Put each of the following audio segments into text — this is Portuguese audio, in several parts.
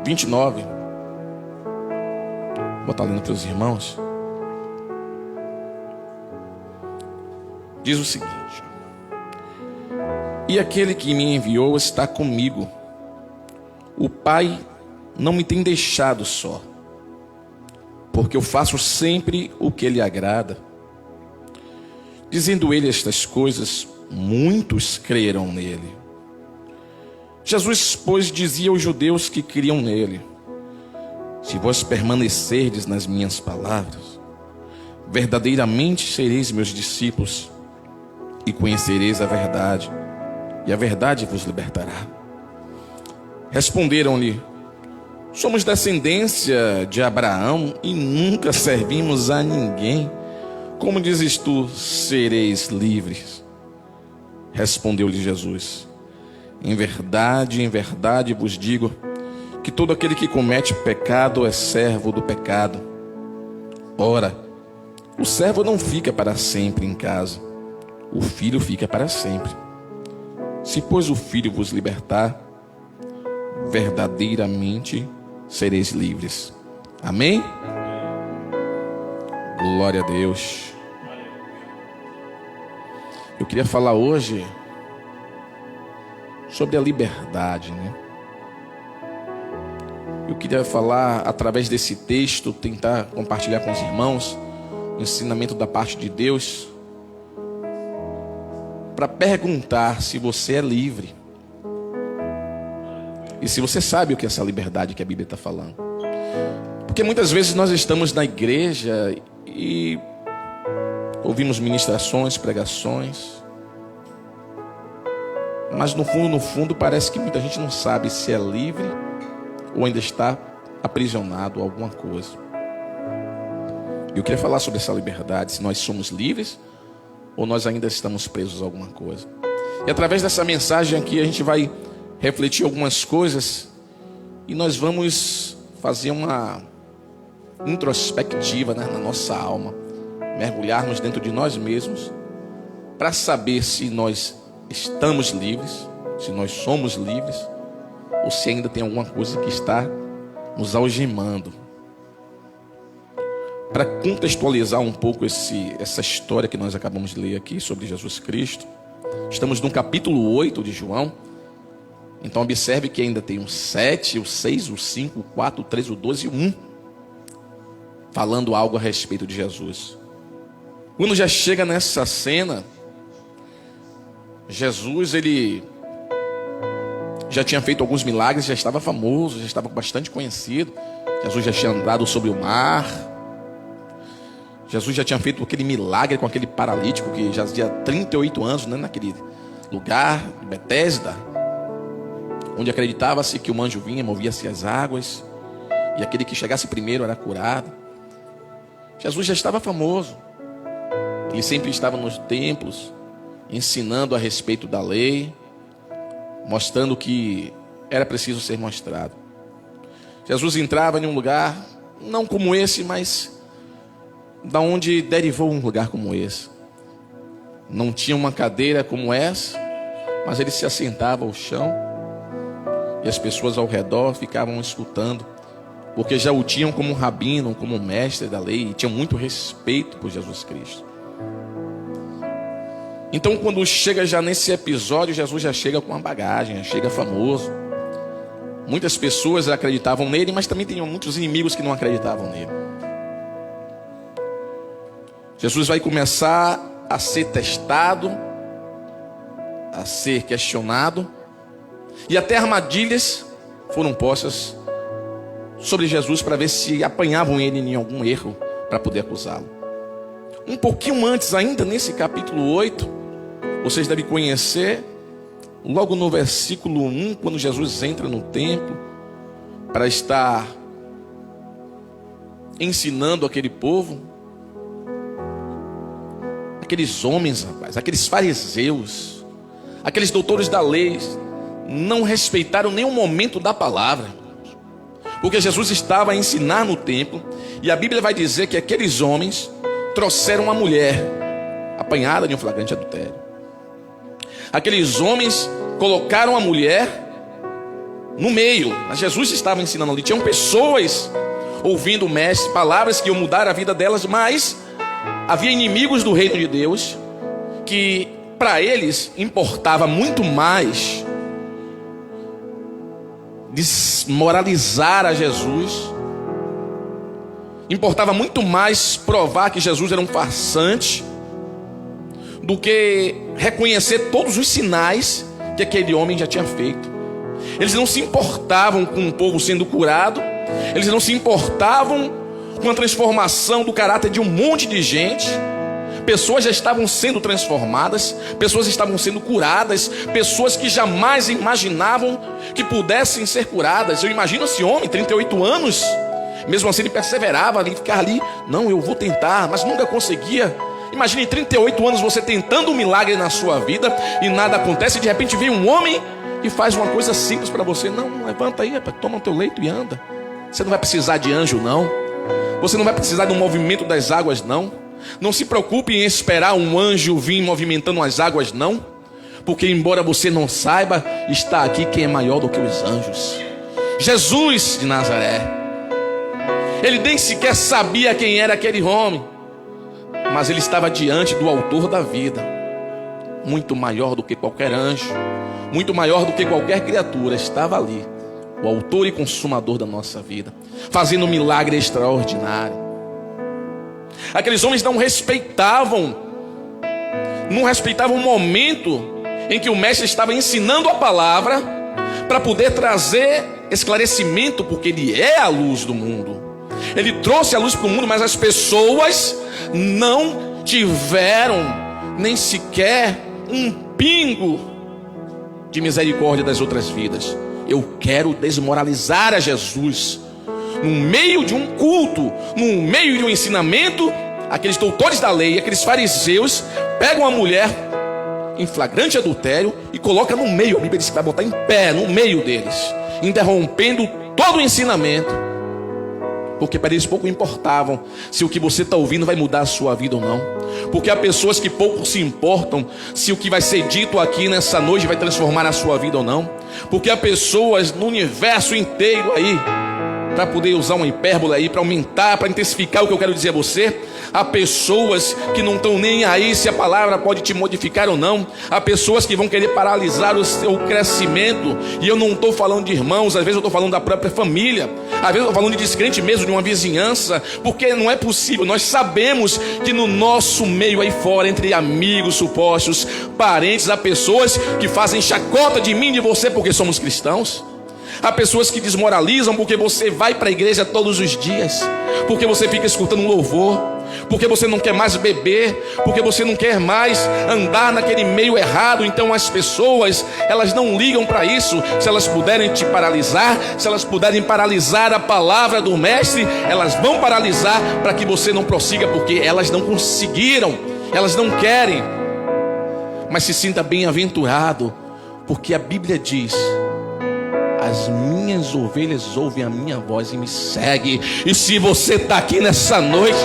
29. Vou botar lendo para os irmãos. Diz o seguinte: e aquele que me enviou está comigo. O Pai não me tem deixado só, porque eu faço sempre o que lhe agrada. Dizendo ele estas coisas, muitos creram nele. Jesus, pois, dizia aos judeus que criam nele: se vós permanecerdes nas minhas palavras, verdadeiramente sereis meus discípulos, e conhecereis a verdade, e a verdade vos libertará. Responderam-lhe: somos descendência de Abraão e nunca servimos a ninguém. Como dizes tu, sereis livres? Respondeu-lhe Jesus: em verdade vos digo, que todo aquele que comete pecado é servo do pecado. Ora, o servo não fica para sempre em casa, o filho fica para sempre. Se, pois, o filho vos libertar, verdadeiramente sereis livres. Amém? Glória a Deus. Eu queria falar hoje sobre a liberdade, né? Eu queria falar através desse texto, tentar compartilhar com os irmãos o ensinamento da parte de Deus, para perguntar se você é livre e se você sabe o que é essa liberdade que a Bíblia está falando. Porque muitas vezes nós estamos na igreja e ouvimos ministrações, pregações, mas no fundo parece que muita gente não sabe se é livre ou ainda está aprisionado a alguma coisa. Eu queria falar sobre essa liberdade, se nós somos livres ou nós ainda estamos presos a alguma coisa. E através dessa mensagem aqui a gente vai refletir algumas coisas e nós vamos fazer uma introspectiva, né, na nossa alma, mergulharmos dentro de nós mesmos para saber se nós estamos livres, se nós somos livres, ou se ainda tem alguma coisa que está nos algemando. Para contextualizar um pouco essa história que nós acabamos de ler aqui sobre Jesus Cristo, estamos no capítulo 8 de João. Então observe que ainda tem o 7, o 6, o 5, o 4, o 3, o 12 e o 1 falando algo a respeito de Jesus. Quando já chega nessa cena, Jesus, ele já tinha feito alguns milagres, já estava famoso, já estava bastante conhecido. Jesus já tinha andado sobre o mar. Jesus já tinha feito aquele milagre com aquele paralítico que já fazia 38 anos, né, naquele lugar de Betesda, onde acreditava-se que o anjo vinha, movia-se as águas, e aquele que chegasse primeiro era curado. Jesus já estava famoso. Ele sempre estava nos templos, ensinando a respeito da lei, mostrando que era preciso ser mostrado. Jesus entrava em um lugar, não como esse, mas da onde derivou um lugar como esse. Não tinha uma cadeira como essa, mas ele se assentava ao chão e as pessoas ao redor ficavam escutando, porque já o tinham como um rabino, como um mestre da lei, e tinham muito respeito por Jesus Cristo. Então, quando chega já nesse episódio, Jesus já chega com uma bagagem, já chega famoso. Muitas pessoas acreditavam nele, mas também tinham muitos inimigos que não acreditavam nele. Jesus vai começar a ser testado, a ser questionado, e até armadilhas foram postas sobre Jesus para ver se apanhavam ele em algum erro para poder acusá-lo. Um pouquinho antes, ainda nesse capítulo 8, vocês devem conhecer, logo no versículo 1, quando Jesus entra no templo para estar ensinando aquele povo, aqueles homens, rapaz, aqueles fariseus, aqueles doutores da lei, não respeitaram nenhum momento da palavra, porque Jesus estava a ensinar no templo, e a Bíblia vai dizer que aqueles homens trouxeram uma mulher apanhada de um flagrante adultério. Aqueles homens colocaram a mulher no meio, mas Jesus estava ensinando ali. Tinham pessoas ouvindo o mestre, palavras que iam mudar a vida delas, mas havia inimigos do reino de Deus que para eles importava muito mais desmoralizar a Jesus, importava muito mais provar que Jesus era um farsante do que reconhecer todos os sinais que aquele homem já tinha feito. Eles não se importavam com o povo sendo curado, eles não se importavam com a transformação do caráter de um monte de gente. Pessoas já estavam sendo transformadas, pessoas estavam sendo curadas, pessoas que jamais imaginavam que pudessem ser curadas. Eu imagino esse homem, 38 anos, mesmo assim ele perseverava ali, ficava ali, não, eu vou tentar, mas nunca conseguia. Imagine 38 anos você tentando um milagre na sua vida e nada acontece, e de repente vem um homem e faz uma coisa simples para você. Não, levanta aí, toma o teu leito e anda. Você não vai precisar de anjo, não. Você não vai precisar de um movimento das águas, não. Não se preocupe em esperar um anjo vir movimentando as águas, não. Porque embora você não saiba, está aqui quem é maior do que os anjos. Jesus de Nazaré. Ele nem sequer sabia quem era aquele homem, mas ele estava diante do autor da vida, muito maior do que qualquer anjo, muito maior do que qualquer criatura. Estava ali o autor e consumador da nossa vida, fazendo um milagre extraordinário. Aqueles homens não respeitavam o momento em que o mestre estava ensinando a palavra, para poder trazer esclarecimento, porque ele é a luz do mundo. Ele trouxe a luz para o mundo, mas as pessoas não tiveram nem sequer um pingo de misericórdia das outras vidas. Eu quero desmoralizar a Jesus. No meio de um culto, no meio de um ensinamento, aqueles doutores da lei, aqueles fariseus pegam a mulher em flagrante adultério e colocam no meio. A Bíblia diz que vai botar em pé no meio deles, interrompendo todo o ensinamento, porque para eles pouco importavam se o que você está ouvindo vai mudar a sua vida ou não. Porque há pessoas que pouco se importam se o que vai ser dito aqui nessa noite vai transformar a sua vida ou não. Porque há pessoas no universo inteiro aí, para poder usar uma hipérbole aí, para aumentar, para intensificar o que eu quero dizer a você, há pessoas que não estão nem aí se a palavra pode te modificar ou não. Há pessoas que vão querer paralisar o seu crescimento. E eu não estou falando de irmãos, às vezes eu estou falando da própria família, às vezes eu estou falando de descrente mesmo, de uma vizinhança. Porque não é possível. Nós sabemos que no nosso meio aí fora, entre amigos, supostos parentes, há pessoas que fazem chacota de mim e de você porque somos cristãos. Há pessoas que desmoralizam porque você vai para a igreja todos os dias, porque você fica escutando um louvor, porque você não quer mais beber, porque você não quer mais andar naquele meio errado. Então as pessoas, elas não ligam para isso. Se elas puderem te paralisar, se elas puderem paralisar a palavra do mestre, elas vão paralisar para que você não prossiga, porque elas não conseguiram, elas não querem. Mas se sinta bem-aventurado, porque a Bíblia diz: as minhas ovelhas ouvem a minha voz e me seguem. E se você está aqui nessa noite,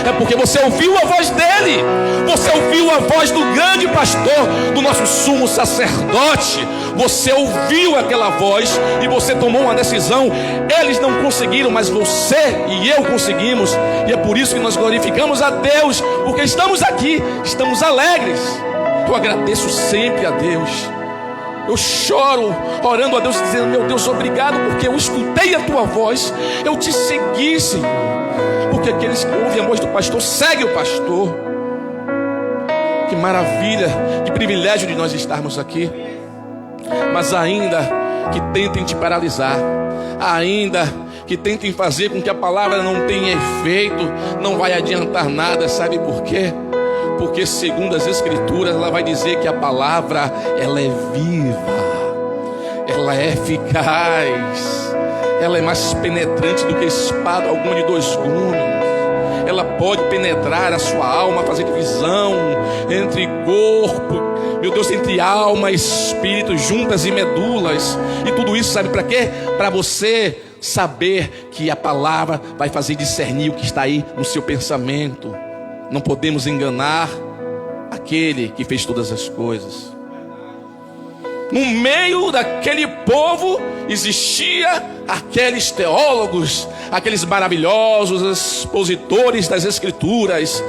é porque você ouviu a voz dele. Você ouviu a voz do grande pastor, do nosso sumo sacerdote. Você ouviu aquela voz e você tomou uma decisão. Eles não conseguiram, mas você e eu conseguimos. E é por isso que nós glorificamos a Deus, porque estamos aqui, estamos alegres. Eu agradeço sempre a Deus. Eu choro orando a Deus, dizendo: meu Deus, obrigado, porque eu escutei a tua voz, eu te segui, Senhor. Porque aqueles que ouvem a voz do pastor seguem o pastor. Que maravilha, que privilégio de nós estarmos aqui. Mas ainda que tentem te paralisar, ainda que tentem fazer com que a palavra não tenha efeito, não vai adiantar nada. Sabe por quê? Porque segundo as Escrituras, ela vai dizer que a palavra, ela é viva, ela é eficaz, ela é mais penetrante do que espada alguma de dois gumes. Ela pode penetrar a sua alma, fazer divisão entre corpo, meu Deus, entre alma e espírito, juntas e medulas. E tudo isso sabe para quê? Para você saber que a palavra vai fazer discernir o que está aí no seu pensamento. Não podemos enganar aquele que fez todas as coisas. No meio daquele povo existia aqueles teólogos, aqueles maravilhosos expositores das Escrituras,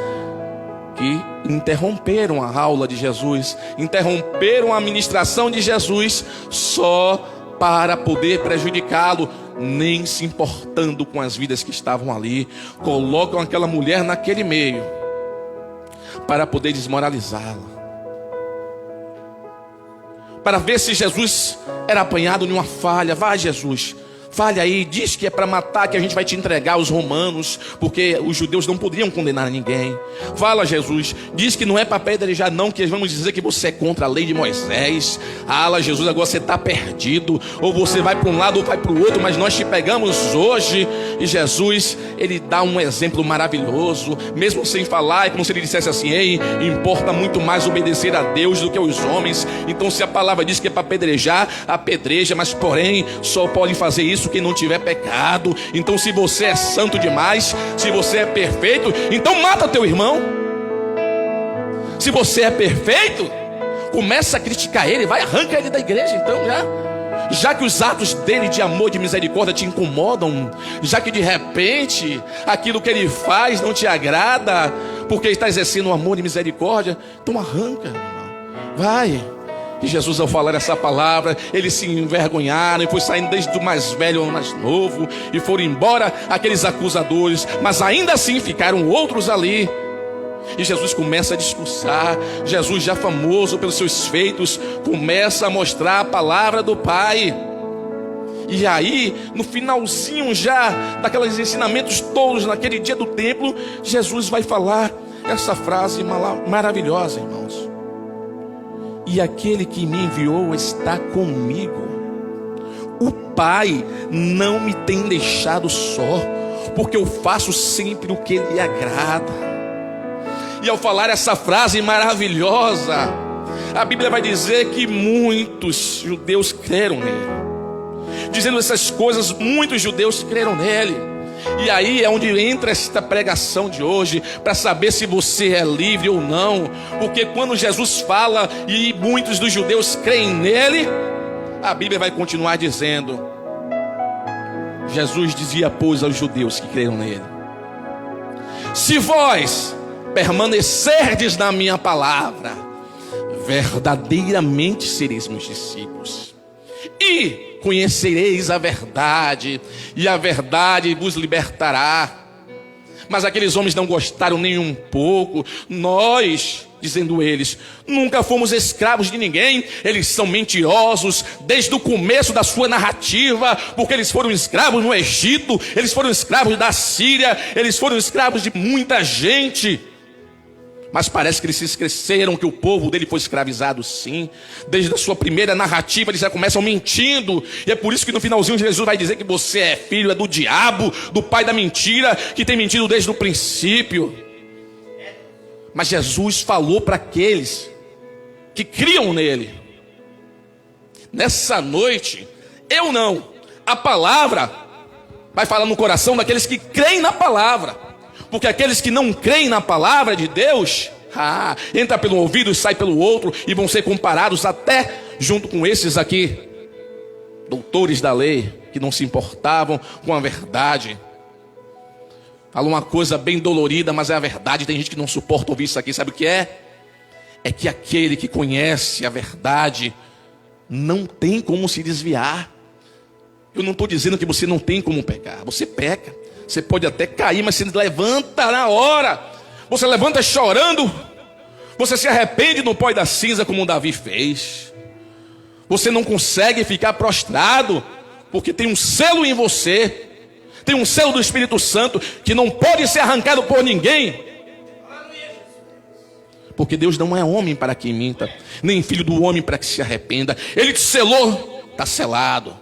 que interromperam a aula de Jesus, interromperam a ministração de Jesus, só para poder prejudicá-lo, nem se importando com as vidas que estavam ali. Colocam aquela mulher naquele meio, para poder desmoralizá-la, para ver se Jesus era apanhado em uma falha. Vai, Jesus, fale aí, diz que é para matar, que a gente vai te entregar aos romanos, porque os judeus não poderiam condenar ninguém. Fala, Jesus, diz que não é para apedrejar não, que vamos dizer que você é contra a lei de Moisés. Fala, Jesus, agora você está perdido, ou você vai para um lado ou vai para o outro, mas nós te pegamos hoje. E Jesus, ele dá um exemplo maravilhoso, mesmo sem falar. É como se ele dissesse assim: ei, importa muito mais obedecer a Deus do que aos homens. Então se a palavra diz que é para apedrejar, apedreja, mas porém só pode fazer isso quem não tiver pecado. Então se você é santo demais, se você é perfeito, então mata teu irmão. Se você é perfeito, começa a criticar ele, vai, arranca ele da igreja. Então já que os atos dele de amor, de misericórdia te incomodam, já que de repente aquilo que ele faz não te agrada, porque ele está exercendo um amor e misericórdia, então arranca, irmão. Vai. E Jesus, ao falar essa palavra, eles se envergonharam e foi saindo desde o mais velho ao mais novo, e foram embora aqueles acusadores, mas ainda assim ficaram outros ali. E Jesus começa a discursar. Jesus, já famoso pelos seus feitos, começa a mostrar a palavra do Pai. E aí, no finalzinho já daqueles ensinamentos todos naquele dia do templo, Jesus vai falar essa frase maravilhosa, irmãos: e aquele que me enviou está comigo. O Pai não me tem deixado só, porque eu faço sempre o que lhe agrada. E ao falar essa frase maravilhosa, a Bíblia vai dizer que muitos judeus creram nele. Dizendo essas coisas, muitos judeus creram nele. E aí é onde entra esta pregação de hoje, para saber se você é livre ou não. Porque quando Jesus fala e muitos dos judeus creem nele, a Bíblia vai continuar dizendo: Jesus dizia, pois, aos judeus que creram nele: se vós permanecerdes na minha palavra, verdadeiramente sereis meus discípulos, e conhecereis a verdade, e a verdade vos libertará. Mas aqueles homens não gostaram nem um pouco. Nós, dizendo eles, nunca fomos escravos de ninguém. Eles são mentirosos desde o começo da sua narrativa, porque eles foram escravos no Egito, eles foram escravos da Síria, eles foram escravos de muita gente. Mas parece que eles se esqueceram que o povo dele foi escravizado, sim. Desde a sua primeira narrativa eles já começam mentindo. E é por isso que no finalzinho Jesus vai dizer que você é filho, é do diabo, do pai da mentira, que tem mentido desde o princípio. Mas Jesus falou para aqueles que criam nele: nessa noite, eu não, a palavra vai falar no coração daqueles que creem na palavra. Porque aqueles que não creem na palavra de Deus, entra pelo ouvido e sai pelo outro, e vão ser comparados até junto com esses aqui, doutores da lei, que não se importavam com a verdade. Fala uma coisa bem dolorida, mas é a verdade. Tem gente que não suporta ouvir isso aqui. Sabe o que é? É que aquele que conhece a verdade não tem como se desviar. Eu não estou dizendo que você não tem como pecar. Você peca, você pode até cair, mas você levanta na hora. Você levanta chorando. Você se arrepende no pó da cinza, como Davi fez. Você não consegue ficar prostrado, porque tem um selo em você, tem um selo do Espírito Santo, que não pode ser arrancado por ninguém. Porque Deus não é homem para que minta, nem filho do homem para que se arrependa. Ele te selou, está selado.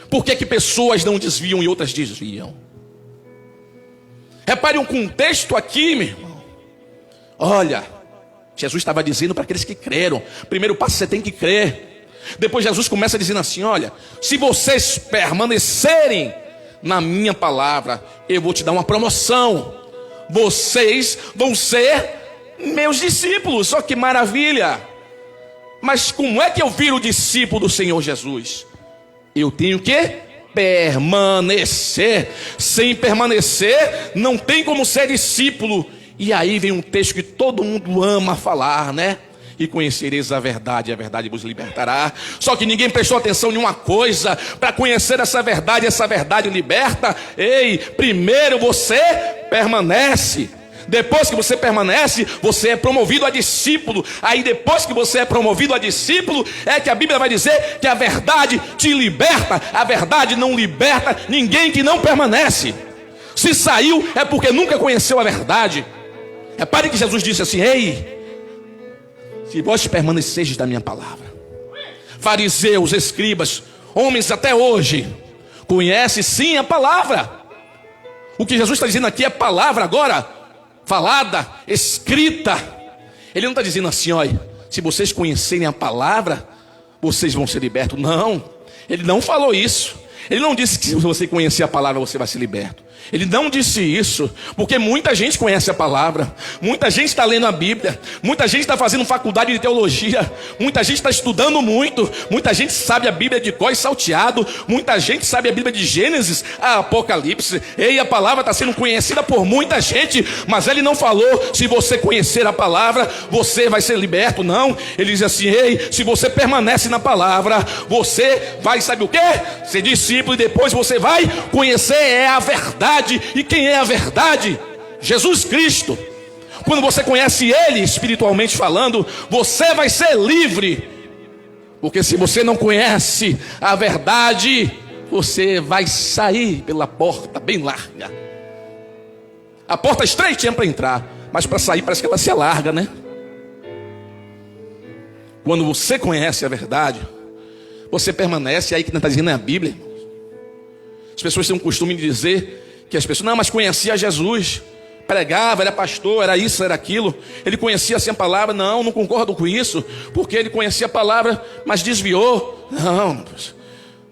Por que pessoas não desviam e outras desviam? Repare um contexto aqui, meu irmão. Olha, Jesus estava dizendo para aqueles que creram. Primeiro passo, você tem que crer. Depois Jesus começa dizendo assim: olha, se vocês permanecerem na minha palavra, eu vou te dar uma promoção. Vocês vão ser meus discípulos. Só que maravilha. Mas como é que eu viro discípulo do Senhor Jesus? Eu tenho que permanecer. Sem permanecer, não tem como ser discípulo. E aí vem um texto que todo mundo ama falar, né? E conhecereis a verdade vos libertará. Só que ninguém prestou atenção em uma coisa. Para conhecer essa verdade liberta. Ei, primeiro você permanece. Depois que você permanece, você é promovido a discípulo. Aí depois que você é promovido a discípulo, é que a Bíblia vai dizer que a verdade te liberta. A verdade não liberta ninguém que não permanece. Se saiu é porque nunca conheceu a verdade. Repare que Jesus disse assim: ei, se vós permaneceis da minha palavra. Fariseus, escribas, homens até hoje conhecem sim a palavra. O que Jesus está dizendo aqui é palavra agora falada, escrita. Ele não está dizendo assim: olha, se vocês conhecerem a palavra, vocês vão ser libertos. Não, ele não falou isso. Ele não disse que se você conhecer a palavra, você vai ser liberto. Ele não disse isso, porque muita gente conhece a palavra, muita gente está lendo a Bíblia, muita gente está fazendo faculdade de teologia, muita gente está estudando muito, muita gente sabe a Bíblia de cor e salteado, muita gente sabe a Bíblia de Gênesis a Apocalipse. E a palavra está sendo conhecida por muita gente, mas ele não falou: se você conhecer a palavra, você vai ser liberto. Não, ele diz assim: ei, se você permanece na palavra, você vai, sabe o que? Ser discípulo, e depois você vai conhecer a verdade. E quem é a verdade? Jesus Cristo. Quando você conhece Ele, espiritualmente falando, você vai ser livre. Porque se você não conhece a verdade, você vai sair pela porta bem larga. A porta estreitinha para entrar, mas para sair parece que ela se alarga, né? Quando você conhece a verdade, você permanece. Aí que não está dizendo é a Bíblia. As pessoas têm um costume de dizer que as pessoas: não, mas conhecia Jesus, pregava, era pastor, era isso, era aquilo, ele conhecia assim a palavra. Não, não concordo com isso, porque ele conhecia a palavra, mas desviou.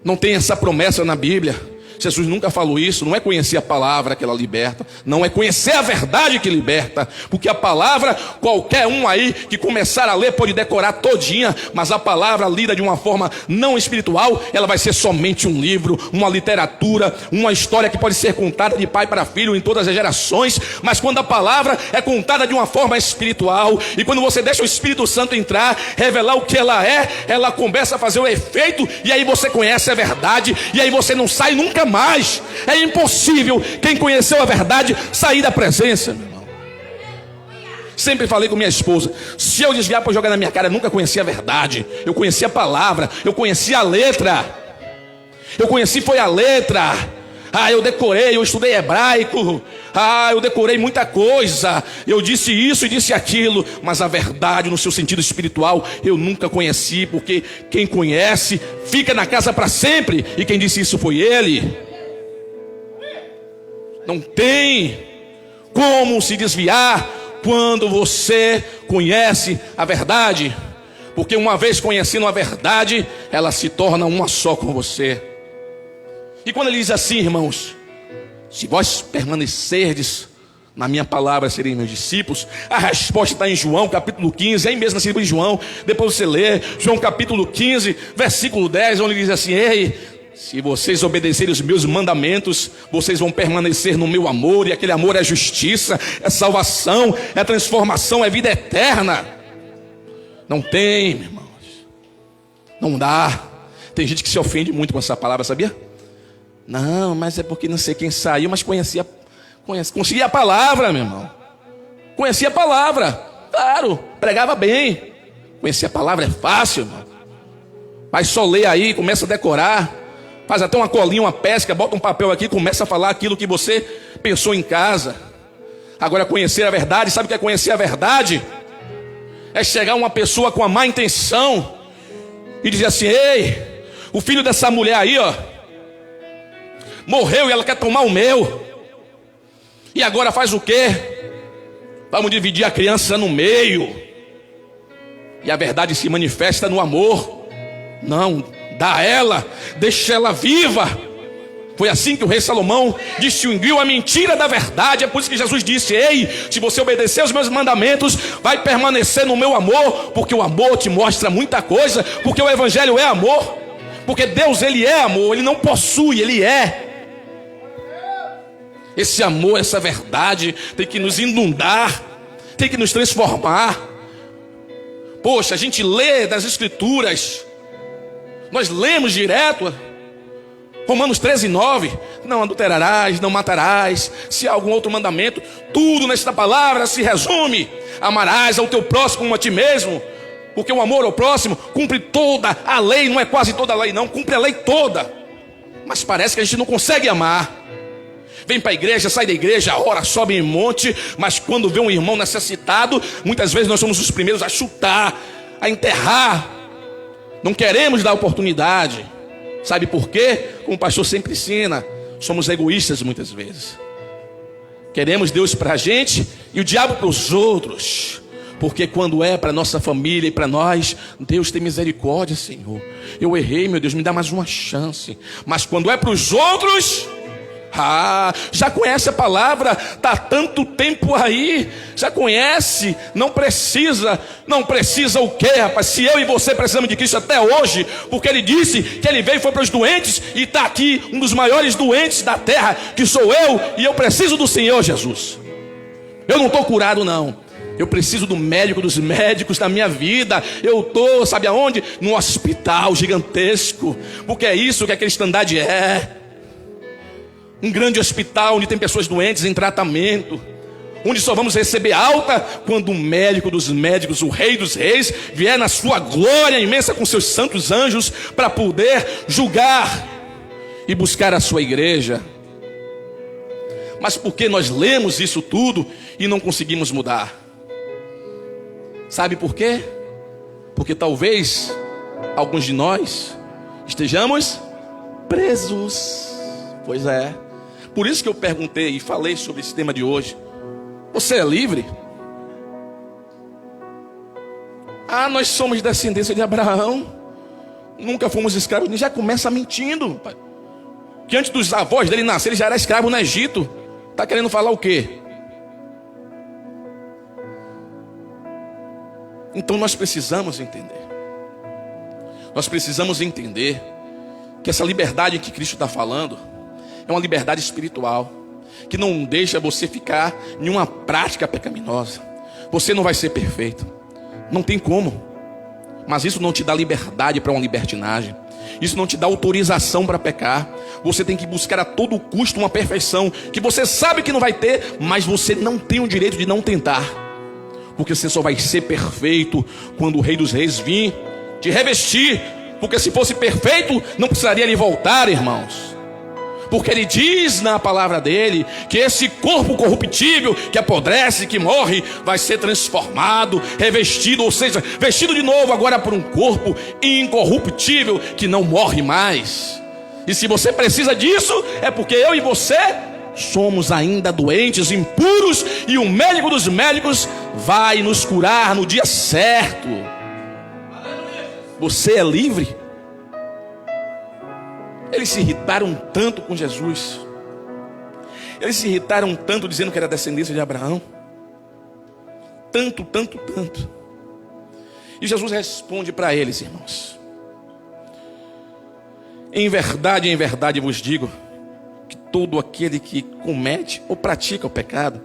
Não tem essa promessa na Bíblia. Jesus nunca falou isso. Não é conhecer a palavra que ela liberta, não, é conhecer a verdade que liberta. Porque a palavra, qualquer um aí que começar a ler pode decorar todinha, mas a palavra lida de uma forma não espiritual, ela vai ser somente um livro, uma literatura, uma história que pode ser contada de pai para filho em todas as gerações. Mas quando a palavra é contada de uma forma espiritual, e quando você deixa o Espírito Santo entrar, revelar o que ela é, ela começa a fazer o efeito, e aí você conhece a verdade, e aí você não sai nunca mais. É impossível quem conheceu a verdade sair da presença, meu irmão. Sempre falei com minha esposa: se eu desviar para jogar na minha cara, eu nunca conheci a verdade. Eu conheci a palavra, eu conheci a letra. Eu conheci foi a letra. Eu decorei, eu estudei hebraico. Eu decorei muita coisa. Eu disse isso e disse aquilo. Mas a verdade no seu sentido espiritual eu nunca conheci. Porque quem conhece fica na casa para sempre. E quem disse isso foi Ele. Não tem como se desviar quando você conhece a verdade. Porque uma vez conhecendo a verdade, ela se torna uma só com você. E quando ele diz assim, irmãos: se vós permanecerdes na minha palavra, sereis meus discípulos. A resposta está em João capítulo 15, aí mesmo na livro de João. Depois você lê João capítulo 15, versículo 10, onde ele diz assim: ei, se vocês obedecerem os meus mandamentos, vocês vão permanecer no meu amor. E aquele amor é justiça, é salvação, é transformação, é vida eterna. Não tem, meus irmãos, não dá. Tem gente que se ofende muito com essa palavra, sabia? Não, mas é porque não sei quem saiu, mas conhecia a palavra, meu irmão. Conhecia a palavra, claro, pregava bem. Conhecer a palavra é fácil, irmão. Vai só ler aí, começa a decorar, faz até uma colinha, uma pesca, bota um papel aqui, começa a falar aquilo que você pensou em casa. Agora, conhecer a verdade, sabe o que é conhecer a verdade? É chegar uma pessoa com a má intenção e dizer assim: ei, o filho dessa mulher aí, morreu e ela quer tomar o meu. E agora faz o quê? Vamos dividir a criança no meio. E a verdade se manifesta no amor. Não, dá a ela, deixa ela viva. Foi assim que o rei Salomão distinguiu a mentira da verdade. É por isso que Jesus disse: ei, se você obedecer aos meus mandamentos, vai permanecer no meu amor, porque o amor te mostra muita coisa, porque o evangelho é amor, porque Deus, ele é amor, ele não possui, ele é. Esse amor, essa verdade tem que nos inundar, tem que nos transformar. Poxa, a gente lê das escrituras, nós lemos direto Romanos 13:9, não adulterarás, não matarás, se há algum outro mandamento, tudo nesta palavra se resume: amarás ao teu próximo como a ti mesmo, porque o amor ao próximo cumpre toda a lei. Não é quase toda a lei não, cumpre a lei toda. Mas parece que a gente não consegue amar. Vem para a igreja, sai da igreja, ora, sobe em monte, mas quando vê um irmão necessitado, muitas vezes nós somos os primeiros a chutar, a enterrar. Não queremos dar oportunidade. Sabe por quê? Como o pastor sempre ensina, somos egoístas muitas vezes. Queremos Deus para a gente e o diabo para os outros. Porque quando é para nossa família e para nós, Deus tem misericórdia, Senhor. Eu errei, meu Deus, me dá mais uma chance. Mas quando é para os outros, já conhece a palavra, está há tanto tempo aí, já conhece, não precisa o quê, rapaz? Se eu e você precisamos de Cristo até hoje, porque Ele disse que Ele veio e foi para os doentes, e está aqui um dos maiores doentes da terra, que sou eu, e eu preciso do Senhor Jesus. Eu não estou curado não, eu preciso do médico dos médicos da minha vida. Eu estou, sabe aonde? Num hospital gigantesco, porque é isso que a cristandade é. Um grande hospital onde tem pessoas doentes em tratamento, onde só vamos receber alta quando o médico dos médicos, o rei dos reis, vier na sua glória imensa com seus santos anjos para poder julgar e buscar a sua igreja. Mas por que nós lemos isso tudo e não conseguimos mudar? Sabe por quê? Porque talvez alguns de nós estejamos presos. Pois é. Por isso que eu perguntei e falei sobre esse tema de hoje. Você é livre? Nós somos descendência de Abraão. Nunca fomos escravos. Já começa mentindo, pai. Que antes dos avós dele nascer, ele já era escravo no Egito. Está querendo falar o quê? Então nós precisamos entender. Nós precisamos entender que essa liberdade que Cristo está falando é uma liberdade espiritual, que não deixa você ficar em uma prática pecaminosa. Você não vai ser perfeito, não tem como. Mas isso não te dá liberdade para uma libertinagem. Isso não te dá autorização para pecar. Você tem que buscar a todo custo uma perfeição que você sabe que não vai ter, mas você não tem o direito de não tentar, porque você só vai ser perfeito quando o Rei dos Reis vir te revestir. Porque se fosse perfeito, não precisaria ele voltar, irmãos. Porque ele diz na palavra dele que esse corpo corruptível, que apodrece, que morre, vai ser transformado, revestido, ou seja, vestido de novo agora por um corpo incorruptível que não morre mais. E se você precisa disso, é porque eu e você somos ainda doentes, impuros, e o médico dos médicos vai nos curar no dia certo. Você é livre? Eles se irritaram tanto com Jesus. Eles se irritaram tanto dizendo que era descendência de Abraão. Tanto. E Jesus responde para eles, irmãos: em verdade vos digo, que todo aquele que comete ou pratica o pecado,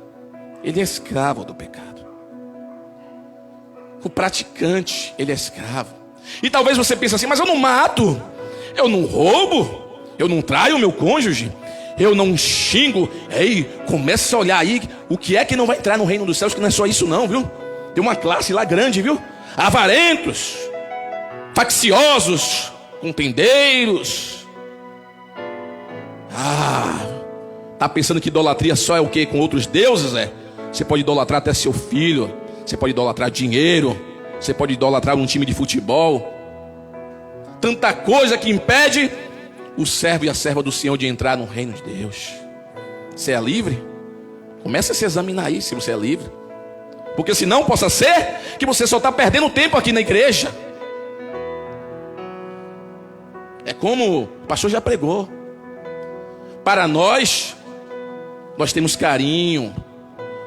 ele é escravo do pecado. O praticante, ele é escravo. E talvez você pense assim: mas eu não mato, eu não roubo, eu não traio o meu cônjuge, eu não xingo. Ei, começa a olhar aí o que é que não vai entrar no reino dos céus, que não é só isso não, viu? Tem uma classe lá grande, viu? Avarentos, facciosos, contendeiros. Tá pensando que idolatria só é o quê? Com outros deuses, é? Você pode idolatrar até seu filho, você pode idolatrar dinheiro, você pode idolatrar um time de futebol. Tanta coisa que impede o servo e a serva do Senhor de entrar no reino de Deus. Você é livre? Comece a se examinar aí se você é livre. Porque senão possa ser que você só está perdendo tempo aqui na igreja. É como o pastor já pregou. Para nós temos carinho,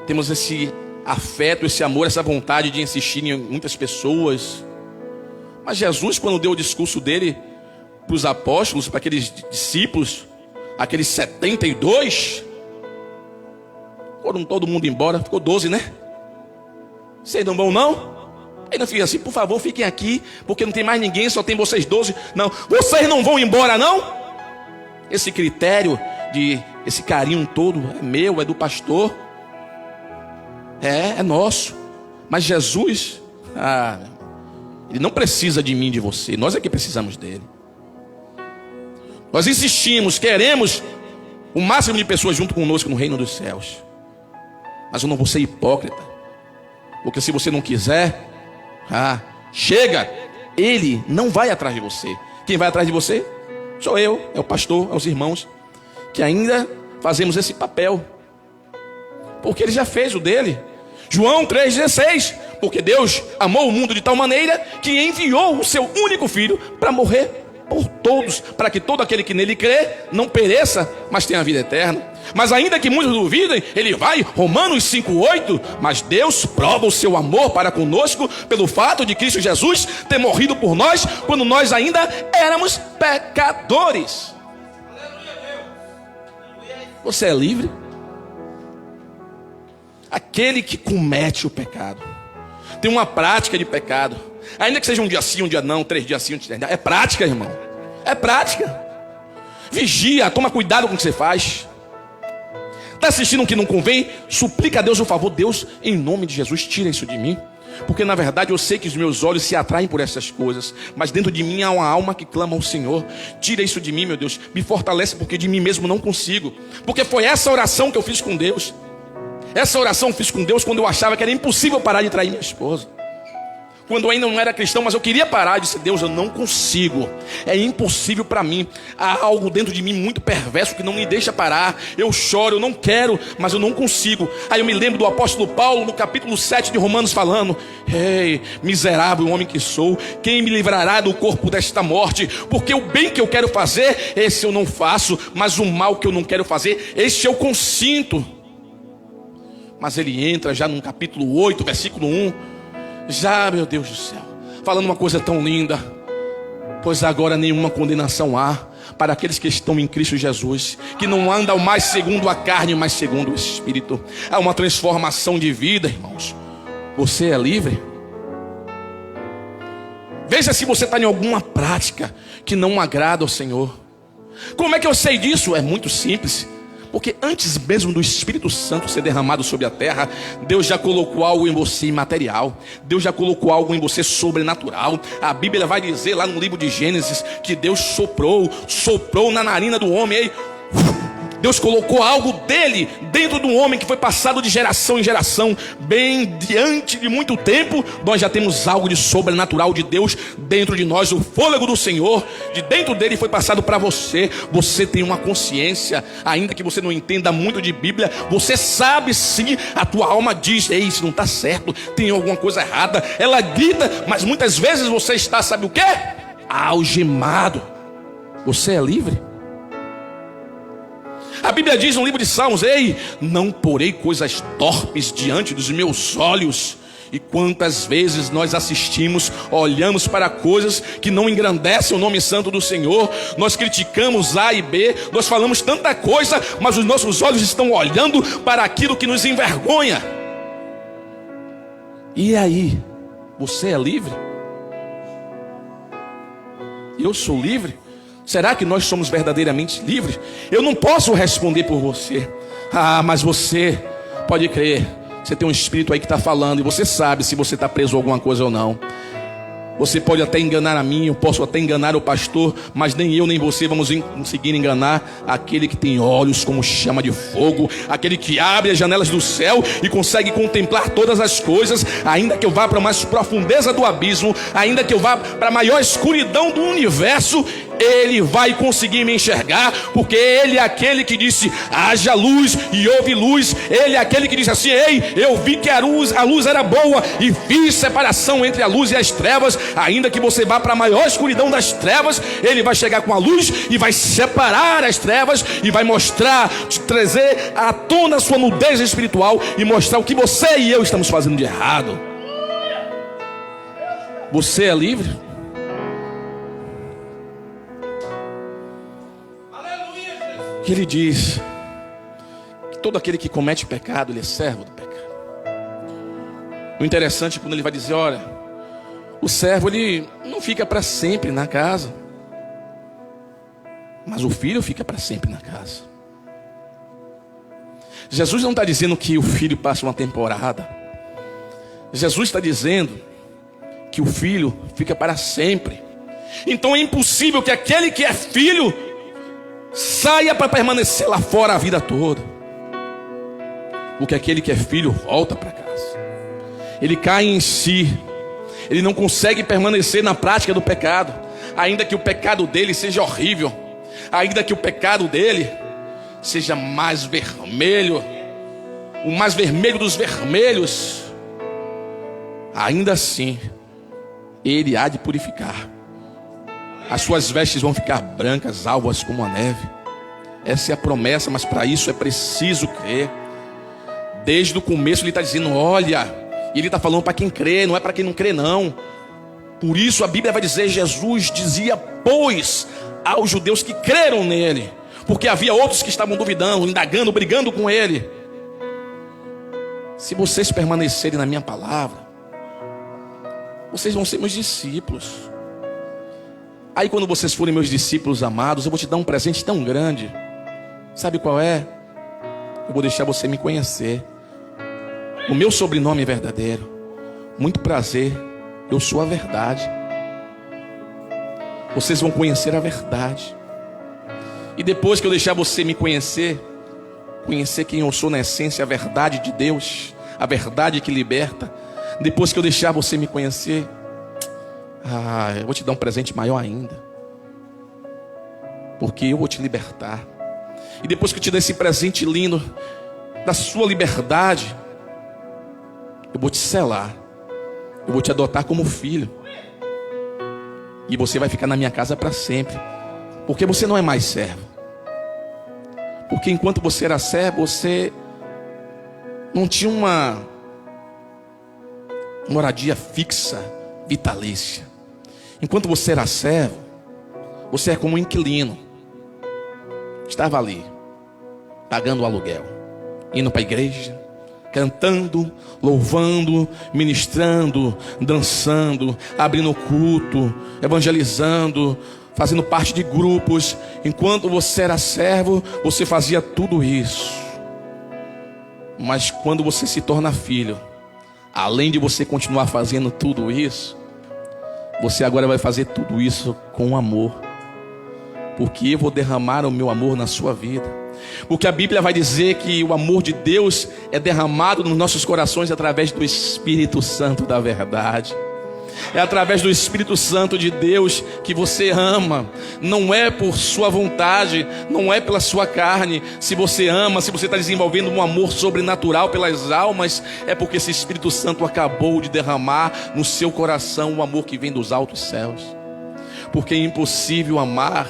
temos esse afeto, esse amor, essa vontade de insistir em muitas pessoas. Mas Jesus, quando deu o discurso dele para os apóstolos, para aqueles discípulos, aqueles 72, foram todo mundo embora, ficou 12, né? Vocês não vão não? Ele não fica assim, por favor, fiquem aqui, porque não tem mais ninguém, só tem vocês 12. Não, vocês não vão embora não? Esse critério, esse carinho todo é meu, é do pastor, é nosso. Mas Jesus, ele não precisa de mim, de você, nós é que precisamos dele. Nós insistimos, queremos o máximo de pessoas junto conosco no reino dos céus. Mas eu não vou ser hipócrita, porque se você não quiser, chega, ele não vai atrás de você. Quem vai atrás de você? Sou eu, é o pastor, é os irmãos, que ainda fazemos esse papel, porque ele já fez o dele. João 3,16, porque Deus amou o mundo de tal maneira que enviou o seu único filho para morrer por todos, para que todo aquele que nele crê não pereça, mas tenha a vida eterna. Mas ainda que muitos duvidem, ele vai, Romanos 5,8, mas Deus prova o seu amor para conosco pelo fato de Cristo Jesus ter morrido por nós quando nós ainda éramos pecadores. Você é livre? Aquele que comete o pecado tem uma prática de pecado, ainda que seja um dia sim, um dia não, 3 dias sim, um dia não. É prática, irmão, é prática. Vigia, toma cuidado com o que você faz. Está assistindo o que não convém? Suplica a Deus o favor. Deus, em nome de Jesus, tira isso de mim, porque na verdade eu sei que os meus olhos se atraem por essas coisas, mas dentro de mim há uma alma que clama ao Senhor. Tira isso de mim, meu Deus, me fortalece, porque de mim mesmo não consigo. Porque foi essa oração que eu fiz com Deus. Essa oração eu fiz com Deus quando eu achava que era impossível parar de trair minha esposa, quando eu ainda não era cristão, mas eu queria parar. Eu disse: Deus, eu não consigo, é impossível para mim. Há algo dentro de mim muito perverso que não me deixa parar. Eu choro, eu não quero, mas eu não consigo. Aí eu me lembro do apóstolo Paulo no capítulo 7 de Romanos falando: ei, miserável homem que sou, quem me livrará do corpo desta morte? Porque o bem que eu quero fazer, esse eu não faço, mas o mal que eu não quero fazer, esse eu consinto. Mas ele entra já no capítulo 8, versículo 1, já, meu Deus do céu, falando uma coisa tão linda: pois agora nenhuma condenação há para aqueles que estão em Cristo Jesus, que não andam mais segundo a carne, mas segundo o Espírito. Há uma transformação de vida, irmãos. Você é livre? Veja se você está em alguma prática que não agrada ao Senhor. Como é que eu sei disso? É muito simples. Porque antes mesmo do Espírito Santo ser derramado sobre a terra, Deus já colocou algo em você imaterial. Deus já colocou algo em você sobrenatural. A Bíblia vai dizer lá no livro de Gênesis que Deus soprou na narina do homem. Aí, Deus colocou algo dele dentro do homem, que foi passado de geração em geração. Bem diante de muito tempo, nós já temos algo de sobrenatural de Deus dentro de nós. O fôlego do Senhor, de dentro dele, foi passado para você. Você tem uma consciência, ainda que você não entenda muito de Bíblia, você sabe sim, a tua alma diz: ei, isso não está certo, tem alguma coisa errada. Ela grita, mas muitas vezes você está, sabe o quê? Algemado. Você é livre? A Bíblia diz no livro de Salmos: ei, não porei coisas torpes diante dos meus olhos. E quantas vezes nós assistimos, olhamos para coisas que não engrandecem o nome santo do Senhor. Nós criticamos A e B, nós falamos tanta coisa, mas os nossos olhos estão olhando para aquilo que nos envergonha. E aí, você é livre? Eu sou livre? Será que nós somos verdadeiramente livres? Eu não posso responder por você. Mas você pode crer. Você tem um espírito aí que está falando, e você sabe se você está preso a alguma coisa ou não. Você pode até enganar a mim, eu posso até enganar o pastor, mas nem eu nem você vamos conseguir enganar aquele que tem olhos como chama de fogo, aquele que abre as janelas do céu e consegue contemplar todas as coisas. Ainda que eu vá para a mais profundeza do abismo, ainda que eu vá para a maior escuridão do universo, Ele vai conseguir me enxergar, porque Ele é aquele que disse: haja luz e houve luz. Ele é aquele que disse assim: ei, eu vi que a luz era boa e fiz separação entre a luz e as trevas. Ainda que você vá para a maior escuridão das trevas, Ele vai chegar com a luz e vai separar as trevas e vai mostrar, te trazer à tona a sua nudez espiritual e mostrar o que você e eu estamos fazendo de errado. Você é livre? Que Ele diz que todo aquele que comete pecado, ele é servo do pecado. O interessante é quando ele vai dizer: olha, o servo ele não fica para sempre na casa, mas o filho fica para sempre na casa. Jesus não está dizendo que o filho passa uma temporada. Jesus está dizendo que o filho fica para sempre. Então é impossível que aquele que é filho saia para permanecer lá fora a vida toda, porque aquele que é filho volta para casa. Ele cai em si, ele não consegue permanecer na prática do pecado, ainda que o pecado dele seja horrível, ainda que o pecado dele seja mais vermelho, o mais vermelho dos vermelhos, ainda assim ele há de purificar. As suas vestes vão ficar brancas, alvas como a neve. Essa é a promessa, mas para isso é preciso crer. Desde o começo ele está dizendo: olha, e ele está falando para quem crê, não é para quem não crê não. Por isso a Bíblia vai dizer: Jesus dizia, pois, aos judeus que creram nele, porque havia outros que estavam duvidando, indagando, brigando com ele: se vocês permanecerem na minha palavra, vocês vão ser meus discípulos. Aí quando vocês forem meus discípulos amados, eu vou te dar um presente tão grande. Sabe qual é? Eu vou deixar você me conhecer. O meu sobrenome é verdadeiro. Muito prazer, eu sou a verdade. Vocês vão conhecer a verdade. E depois que eu deixar você me conhecer quem eu sou na essência, a verdade de Deus, a verdade que liberta. Depois que eu deixar você me conhecer, eu vou te dar um presente maior ainda, porque eu vou te libertar. E depois que eu te der esse presente lindo da sua liberdade, eu vou te selar, eu vou te adotar como filho, e você vai ficar na minha casa para sempre, porque você não é mais servo. Porque enquanto você era servo, você não tinha uma moradia fixa, vitalícia. Enquanto você era servo, você é como um inquilino. Estava ali, pagando o aluguel, indo para a igreja, cantando, louvando, ministrando, dançando, abrindo culto, evangelizando, fazendo parte de grupos. Enquanto você era servo, você fazia tudo isso. Mas quando você se torna filho, além de você continuar fazendo tudo isso, você agora vai fazer tudo isso com amor, porque eu vou derramar o meu amor na sua vida. Porque a Bíblia vai dizer que o amor de Deus é derramado nos nossos corações através do Espírito Santo da verdade. É através do Espírito Santo de Deus que você ama. Não é por sua vontade, não é pela sua carne. Se você ama, se você está desenvolvendo um amor sobrenatural pelas almas, é porque esse Espírito Santo acabou de derramar no seu coração o amor que vem dos altos céus. Porque é impossível amar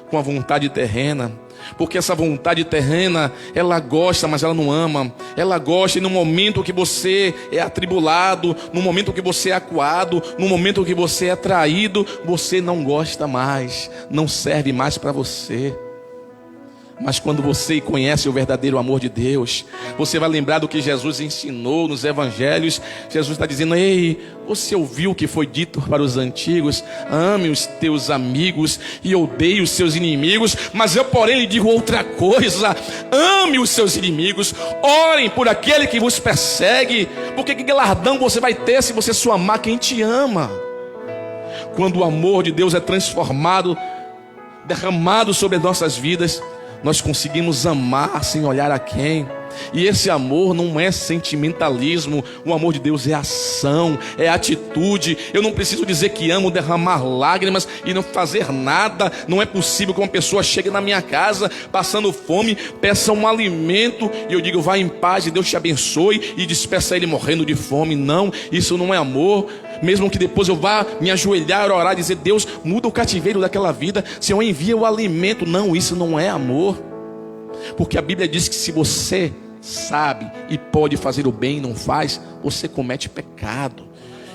com a vontade terrena, porque essa vontade terrena, ela gosta, mas ela não ama. Ela gosta e no momento que você é atribulado, no momento que você é acuado, no momento que você é traído, você não gosta mais, não serve mais para você. Mas quando você conhece o verdadeiro amor de Deus, você vai lembrar do que Jesus ensinou nos evangelhos. Jesus está dizendo: ei, você ouviu o que foi dito para os antigos: ame os teus amigos e odeie os seus inimigos. Mas eu, porém, lhe digo outra coisa: ame os seus inimigos, orem por aquele que vos persegue, porque que galardão você vai ter se você só amar quem te ama? Quando o amor de Deus é transformado, derramado sobre as nossas vidas, nós conseguimos amar sem olhar a quem. E esse amor não é sentimentalismo. O amor de Deus é ação, é atitude. Eu não preciso dizer que amo, derramar lágrimas e não fazer nada. Não é possível que uma pessoa chegue na minha casa passando fome, peça um alimento e eu digo, vai em paz e Deus te abençoe, e despeça ele morrendo de fome. Não, isso não é amor. Mesmo que depois eu vá me ajoelhar, orar, dizer, Deus, muda o cativeiro daquela vida, Senhor, envia o alimento. Não, isso não é amor. Porque a Bíblia diz que se você sabe e pode fazer o bem e não faz, você comete pecado.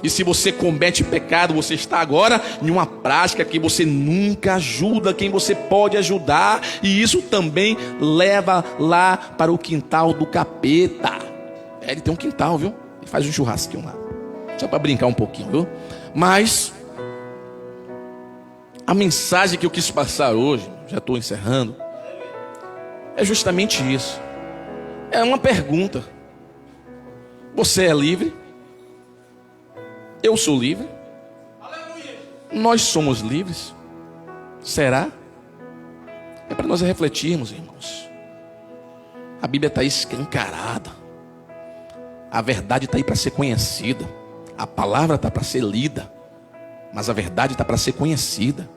E se você comete pecado, você está agora em uma prática que você nunca ajuda quem você pode ajudar. E isso também leva lá para o quintal do capeta. Ele tem um quintal, viu? Ele faz um churrasquinho lá, só para brincar um pouquinho, viu? Mas a mensagem que eu quis passar hoje, já estou encerrando, é justamente isso. É uma pergunta. Você é livre? Eu sou livre? Nós somos livres? Será? É para nós refletirmos, irmãos. A Bíblia está aí escancarada. A verdade está aí para ser conhecida. A palavra está para ser lida. Mas a verdade está para ser conhecida.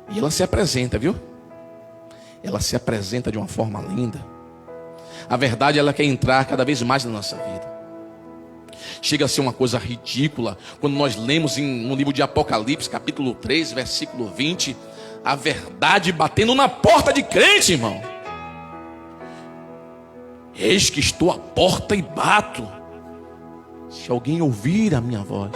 E ela se apresenta, viu? Ela se apresenta de uma forma linda. A verdade, ela quer entrar cada vez mais na nossa vida. Chega a ser uma coisa ridícula quando nós lemos no livro de Apocalipse, capítulo 3, versículo 20, a verdade batendo na porta de crente, irmão. Eis que estou à porta e bato. Se alguém ouvir a minha voz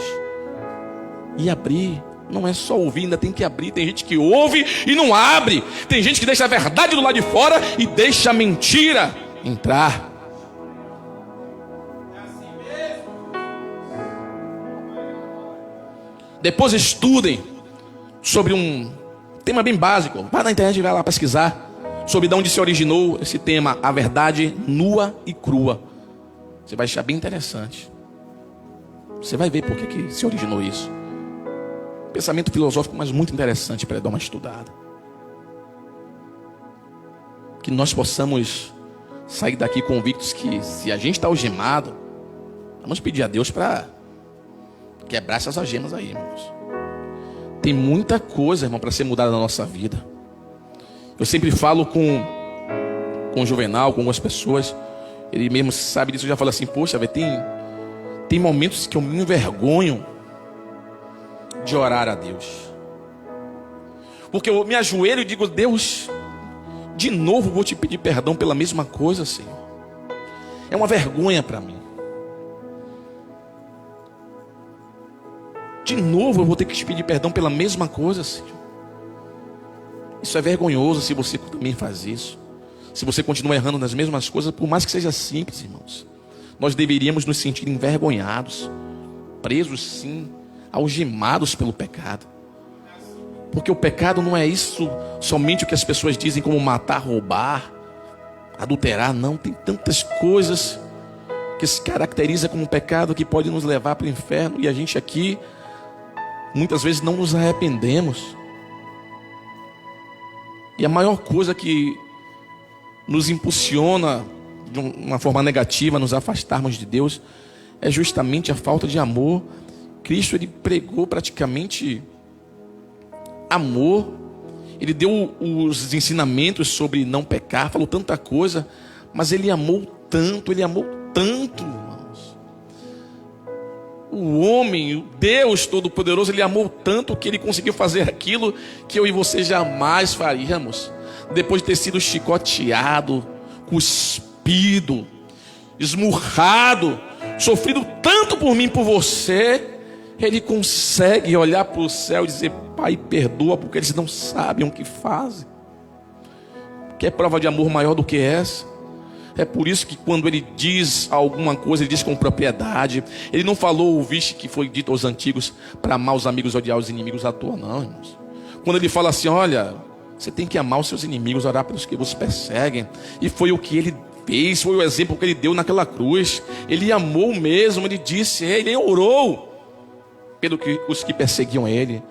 e abrir, não é só ouvir, ainda tem que abrir. Tem gente que ouve e não abre. Tem gente que deixa a verdade do lado de fora e deixa a mentira entrar. Depois estudem sobre um tema bem básico. Vai na internet e vai lá pesquisar sobre de onde se originou esse tema, a verdade nua e crua. Você vai achar bem interessante. Você vai ver por que se originou isso. Pensamento filosófico, mas muito interessante para dar uma estudada. Que nós possamos sair daqui convictos que se a gente está algemado, vamos pedir a Deus para quebrar essas algemas aí, irmãos. Tem muita coisa, irmão, para ser mudada na nossa vida. Eu sempre falo com o Juvenal, com algumas pessoas, ele mesmo sabe disso, eu já falo assim, poxa, tem momentos que eu me envergonho de orar a Deus. Porque eu me ajoelho e digo, Deus, de novo vou te pedir perdão pela mesma coisa, Senhor. É uma vergonha para mim. De novo eu vou ter que te pedir perdão pela mesma coisa, Senhor. Isso é vergonhoso se você também faz isso. Se você continua errando nas mesmas coisas, por mais que seja simples, irmãos. Nós deveríamos nos sentir envergonhados, presos sim, algemados pelo pecado. Porque o pecado não é isso somente o que as pessoas dizem como matar, roubar, adulterar. Não, tem tantas coisas que se caracteriza como pecado que pode nos levar para o inferno. E a gente aqui muitas vezes não nos arrependemos. E a maior coisa que nos impulsiona de uma forma negativa a nos afastarmos de Deus é justamente a falta de amor. Cristo, ele pregou praticamente amor. Ele deu os ensinamentos sobre não pecar, falou tanta coisa, mas ele amou tanto, irmãos. O homem, o Deus Todo-Poderoso, ele amou tanto que ele conseguiu fazer aquilo que eu e você jamais faríamos. Depois de ter sido chicoteado, cuspido, esmurrado, sofrido tanto por mim e por você, ele consegue olhar para o céu e dizer, Pai, perdoa, porque eles não sabem o que fazem. Quer prova de amor maior do que essa? É por isso que quando ele diz alguma coisa, ele diz com propriedade. Ele não falou, ouviste que foi dito aos antigos, para amar os amigos, odiar os inimigos à toa, não, irmãos. Quando ele fala assim, olha, você tem que amar os seus inimigos, orar pelos que vos perseguem. E foi o que ele fez, foi o exemplo que ele deu naquela cruz. Ele amou mesmo, ele disse, ele orou pelos os que perseguiam ele.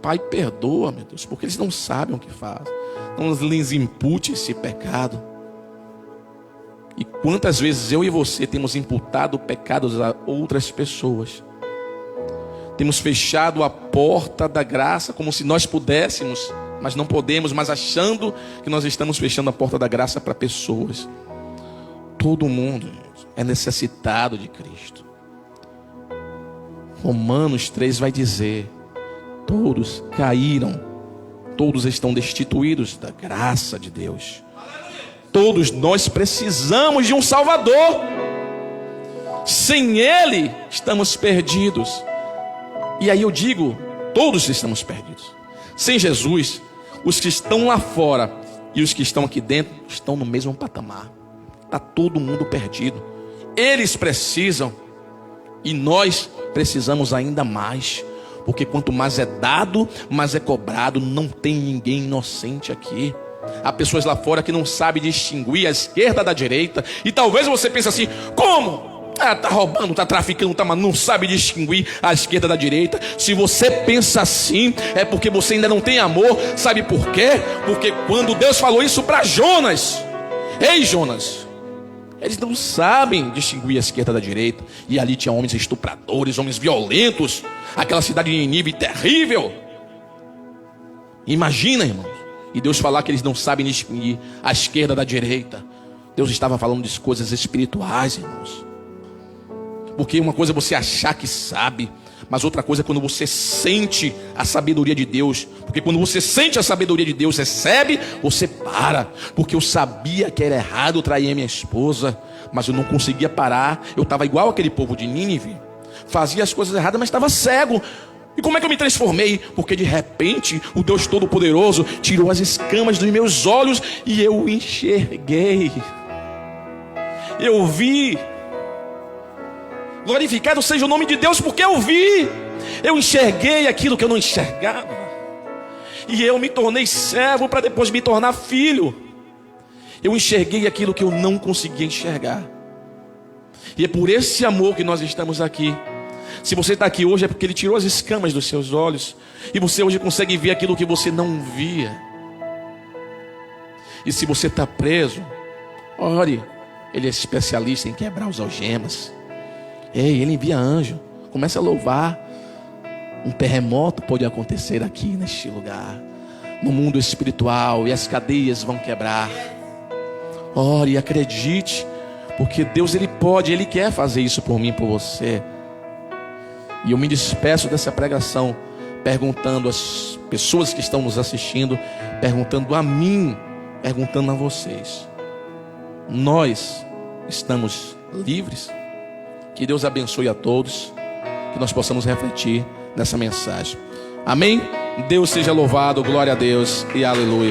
Pai, perdoa, meu Deus, porque eles não sabem o que fazem. Não lhes impute esse pecado. E quantas vezes eu e você temos imputado pecados a outras pessoas? Temos fechado a porta da graça como se nós pudéssemos, mas não podemos, mas achando que nós estamos fechando a porta da graça para pessoas. Todo mundo é necessitado de Cristo. Romanos 3 vai dizer: todos caíram, todos estão destituídos da graça de Deus. Todos nós precisamos de um Salvador. Sem Ele estamos perdidos. E aí eu digo, todos estamos perdidos. Sem Jesus, os que estão lá fora e os que estão aqui dentro estão no mesmo patamar. Está todo mundo perdido. Eles precisam e nós precisamos ainda mais. Porque quanto mais é dado, mais é cobrado. Não tem ninguém inocente aqui. Há pessoas lá fora que não sabem distinguir a esquerda da direita. E talvez você pense assim: como? Tá roubando, tá traficando, mas não sabe distinguir a esquerda da direita. Se você pensa assim, é porque você ainda não tem amor. Sabe por quê? Porque quando Deus falou isso para Jonas: ei Jonas, eles não sabem distinguir a esquerda da direita. E ali tinha homens estupradores, homens violentos. Aquela cidade de Nínive terrível. Imagina, irmãos. E Deus falar que eles não sabem distinguir a esquerda da direita. Deus estava falando de coisas espirituais, irmãos. Porque uma coisa é você achar que sabe, mas outra coisa é quando você sente a sabedoria de Deus. Porque quando você sente a sabedoria de Deus, recebe, você para. Porque eu sabia que era errado trair a minha esposa, mas eu não conseguia parar. Eu estava igual aquele povo de Nínive. Fazia as coisas erradas, mas estava cego. E como é que eu me transformei? Porque de repente o Deus Todo-Poderoso tirou as escamas dos meus olhos e eu enxerguei. Eu vi. Glorificado seja o nome de Deus, porque eu vi. Eu enxerguei aquilo que eu não enxergava. E eu me tornei servo para depois me tornar filho. Eu enxerguei aquilo que eu não conseguia enxergar. E é por esse amor que nós estamos aqui. Se você está aqui hoje é porque Ele tirou as escamas dos seus olhos. E você hoje consegue ver aquilo que você não via. E se você está preso, ore. Ele é especialista em quebrar os algemas. Ei, Ele envia anjo. Comece a louvar. Um terremoto pode acontecer aqui neste lugar, no mundo espiritual, e as cadeias vão quebrar. Ore e acredite, porque Deus Ele pode, Ele quer fazer isso por mim e por você. E eu me despeço dessa pregação perguntando às pessoas que estão nos assistindo, perguntando a mim, perguntando a vocês: nós estamos livres? Que Deus abençoe a todos, que nós possamos refletir nessa mensagem. Amém? Deus seja louvado, glória a Deus e aleluia.